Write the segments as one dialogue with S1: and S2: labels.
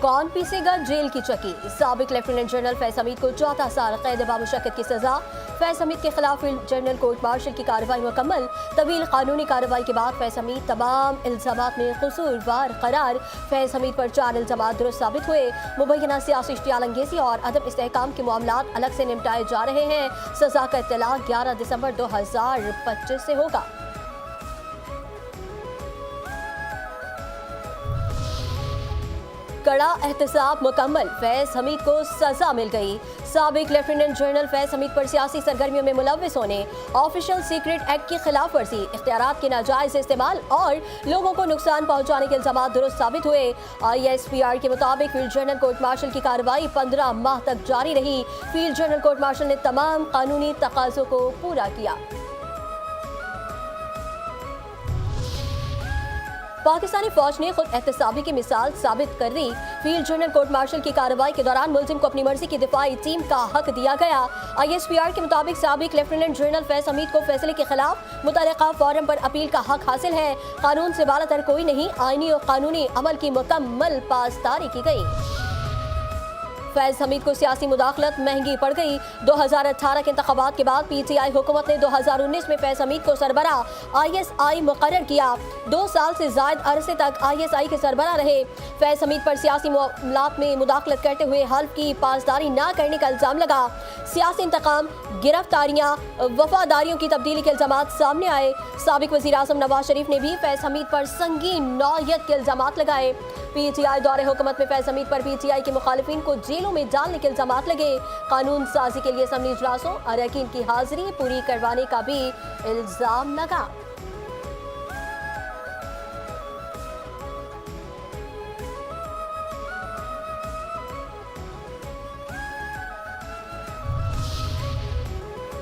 S1: कौन पीसेगा जेल की चक्की। साबिक लेफ्टिनेंट जनरल फैज हमीद को 14 साल कैद बामुशक्कत की सजा। फैज हमीद के खिलाफ फील्ड जनरल कोर्ट मार्शल की कार्रवाई मुकम्मल। तवील कानूनी कार्रवाई के बाद फैज हमीद तमाम इल्जामात में कसूरवार करार। फैज हमीद पर 4 इल्जामात दुरुस्त साबित हुए। मुबैना सियासी इश्तियाल अंगेजी और अदम इस्तेहकाम के मामलात अलग से निपटाए जा रहे हैं। सजा का इत्तला 11 दिसंबर 2025 से होगा। कड़ा एहतसाब मुकम्मल, फैज हमीद को सजा मिल गई। साबिक लेफ्टिनेंट जनरल फैज हमीद पर सियासी सरगर्मियों में मुलव्विस होने, ऑफिशियल सीक्रेट एक्ट की खिलाफ वर्जी, इख्तियारात के नाजायज इस्तेमाल और लोगों को नुकसान पहुंचाने के इल्जामात दुरुस्त साबित हुए। ISPR के मुताबिक फील्ड जनरल कोर्ट मार्शल की कार्रवाई 15 माह तक जारी रही। फील्ड जनरल कोर्ट मार्शल ने तमाम कानूनी तकाज़ों को पूरा किया। पाकिस्तानी फौज ने खुद एहतसाबी की मिसाल साबित कर दी। फील्ड जनरल कोर्ट मार्शल की कार्रवाई के दौरान मुलजिम को अपनी मर्जी की दिफाई टीम का हक दिया गया। ISPR के मुताबिक साबिक लेफ्टिनेंट जनरल फैज हमीद को फैसले के खिलाफ मुतल्लिका फोरम पर अपील का हक हासिल है। कानून से बालातर कोई नहीं, आईनी और कानूनी अमल की मुकम्मल पासदारी की गई। फैज हमीद को सियासी मुदाखलत महंगी पड़ गई। 2018 के इंतखाबात के बाद PTI हुकूमत ने 2019 में फैज हमीद को सरबरा ISI मुकर्रर किया। 2 साल से जायद अरसे तक ISI के सरबरा रहे। फैज हमीद पर सियासी मामलात में मुदाखलत करते हुए हल्फ की पासदारी न करने का इल्जाम लगा। सियासी इंतकाम, गिरफ्तारियां, वफादारियों की तब्दीली के इल्जाम सामने आए। साबिक वज़ीर आज़म नवाज शरीफ ने भी फैज हमीद पर संगीन नौयत के इल्जाम लगाए। PTI दौरे हुकूमत में फैज हमीद पर PTI के मुखालिफिन को जेलों में डालने के इल्जाम लगे। कानून साजी के लिए असम्बली इजलासों अरकान की हाजिरी पूरी करवाने का भी इल्जाम लगा।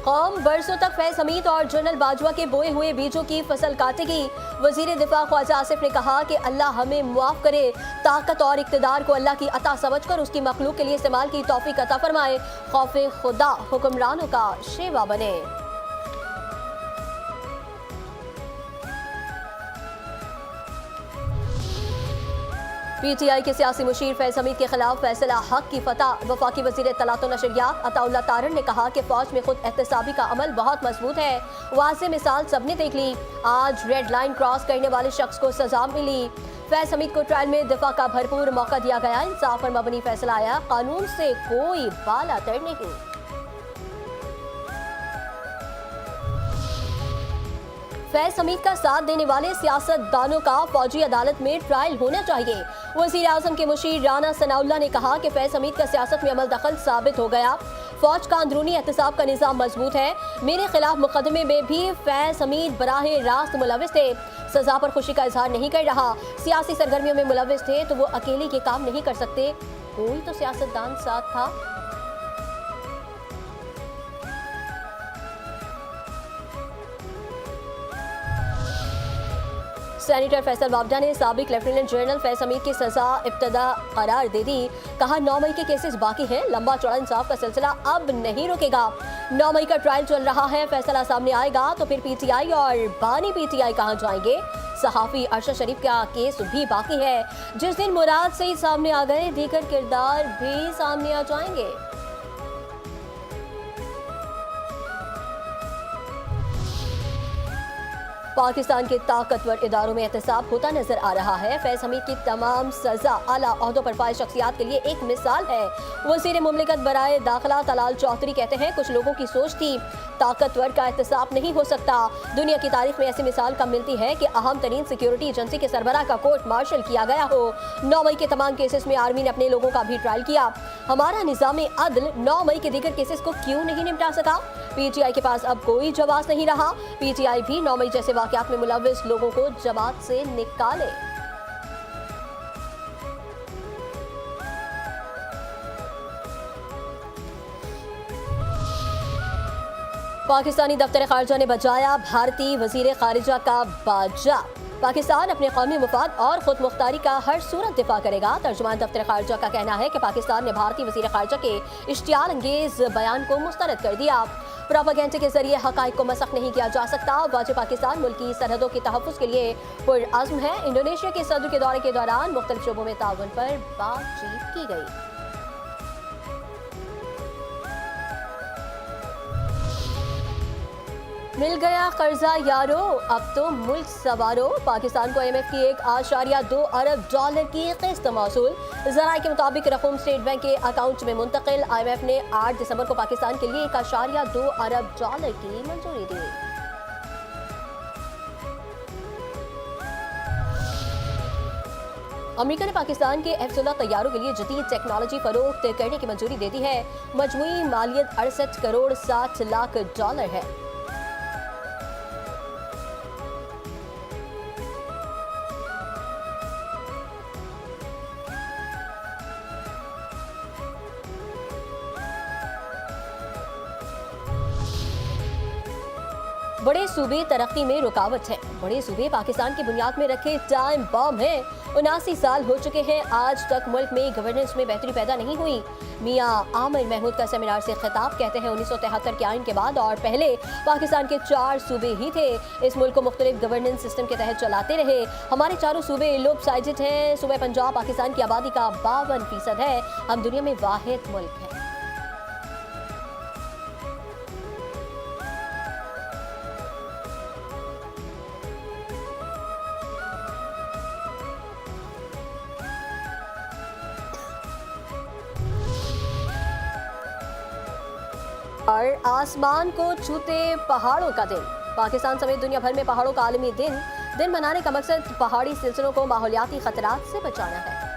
S1: कौम बरसों तक फैज हमीद और जनरल बाजवा के बोए हुए बीजों की फसल काटेगी। वजीर दिफा ख्वाजा आसिफ ने कहा कि अल्लाह हमें मुआफ करे, ताकत और इक्तदार को अल्लाह की अता समझकर उसकी मखलूक के लिए इस्तेमाल की तौफीक अता फरमाए। खौफे खुदा हुक्मरानों का शेवा बने। PTI के सियासी मुशीर फैज हमीद के खिलाफ फैसला हक की फतह। वफाकी वजीर इत्तलात और नशरियात अताउल्लाह तारन ने कहा कि फौज में खुद एहतसाबी का अमल बहुत मजबूत है। वाज़ेह मिसाल सबने देख ली। आज रेड लाइन क्रॉस करने वाले शख्स को सजा मिली। फैज हमीद को ट्रायल में दिफा का भरपूर मौका दिया गया। इंसाफ पर मबनी फैसला आया। कानून से कोई बालातर नहीं। फैज हमीद का साथ देने वाले सियासतदानों का फौजी अदालत में ट्रायल होना चाहिए। वज़ीर आज़म के मुशीर राना सनाउल्लाह ने कहा कि फैज हमीद का सियासत में अमल दखल साबित हो गया। फौज का अंदरूनी एहतसाब का निज़ाम मजबूत है। मेरे खिलाफ मुकदमे में भी फैज हमीद बराह रास्त मुलविस थे। सजा पर खुशी का इजहार नहीं कर रहा। सियासी सरगर्मियों में मुलविस थे तो वो अकेले ये काम नहीं कर सकते, कोई तो सियासतदान साथ था। सेनेटर फैसल वावडा ने साबिक लेफ्टिनेंट जनरल फैज हमीद की सजा इब्तदा करार दे दी। कहा 9 मई के केसेस बाकी हैं, लंबा चौड़ा इंसाफ का सिलसिला अब नहीं रुकेगा। 9 मई का ट्रायल चल रहा है, फैसला सामने आएगा तो फिर PTI और बानी PTI कहाँ जाएंगे। सहाफी अरशद शरीफ का केस भी बाकी है। जिस दिन मुराद सईद सामने आ गए, दीगर किरदार भी सामने आ जाएंगे। पाकिस्तान के ताकतवर इदारों में एहतसाब होता नजर आ रहा है। फैज हमीद की तमाम सजा आला ओहदों पर फाइज शख्सियात के लिए एक मिसाल है। वज़ीर मुमलिकत बराए दाखिला तलाल चौधरी कहते हैं, कुछ लोगों की सोच थी ताकतवर का एहतसाब नहीं हो सकता। दुनिया की तारीख में ऐसी मिसाल कम मिलती है कि अहम तरीन सिक्योरिटी एजेंसी के सरबराह का कोर्ट मार्शल किया गया हो। 9 मई के तमाम केसेस में आर्मी ने अपने लोगों का भी ट्रायल किया। हमारा निज़ाम अदल 9 मई के दीगर केसेस को क्यों नहीं निपटा सका। PTI के पास अब कोई जवाब नहीं रहा। PTI भी 9 मई जैसे वाकयात में मुलव्विस लोगों को जमात से निकाले। पाकिस्तानी दफ्तर खारजा ने बजाया भारतीय वजीर खारिजा का बाजा। पाकिस्तान अपने कौमी मुफाद और खुद मुख्तारी का हर सूरत दिफा करेगा। तर्जुमान दफ्तर खारजा का कहना है कि पाकिस्तान ने भारतीय वजीर खारजा के इश्तियाल अंगेज बयान को मुस्तरद कर दिया। प्रोपेगेंडा के जरिए हकाइक को मसख नहीं किया जा सकता। वाजिब पाकिस्तान मुल्क की सरहदों के तहफ़्फ़ुज़ के लिए पुरअज़्म है। इंडोनेशिया के सदर के दौरे के दौरान मुख्तलिफ शोबों में ताउन पर बातचीत की गई। मिल गया कर्जा यारो, अब तो मुल्क सवारो। पाकिस्तान को IMF की 1.2 अरब डॉलर की किस्त मौसूल। ज़राए के मुताबिक रकम स्टेट बैंक के अकाउंट में मुंतकिल। IMF ने 8 दिसंबर को पाकिस्तान के लिए 1.2 अरब डॉलर की मंजूरी दी। अमेरिका ने पाकिस्तान के F-16 तैयारों के लिए जदीद टेक्नोलॉजी फरोख्त करने की मंजूरी दे दी है। मजमूई मालियत 68 करोड़ 60 लाख डॉलर है। बड़े सूबे तरक्की में रुकावट है। बड़े सूबे पाकिस्तान की बुनियाद में रखे टाइम बम है। 79 साल हो चुके हैं, आज तक मुल्क में गवर्नेंस में बेहतरी पैदा नहीं हुई। मियां आमिर महमूद का सेमिनार से खिताब। कहते हैं 1973 के आइन के बाद और पहले पाकिस्तान के 4 सूबे ही थे। इस मुल्क को मुख्तलिफ गवर्नेंस सिस्टम के तहत चलाते रहे। हमारे चारों सूबे लोपसाइडेड हैं। सूबे पंजाब पाकिस्तान की आबादी का 52% है। हम दुनिया में वाहिद मुल्क हैं। और आसमान को छूते पहाड़ों का दिन। पाकिस्तान समेत दुनिया भर में पहाड़ों का आलमी दिन मनाने का मकसद पहाड़ी सिलसिलों को माहौलियाती खतरात से बचाना है।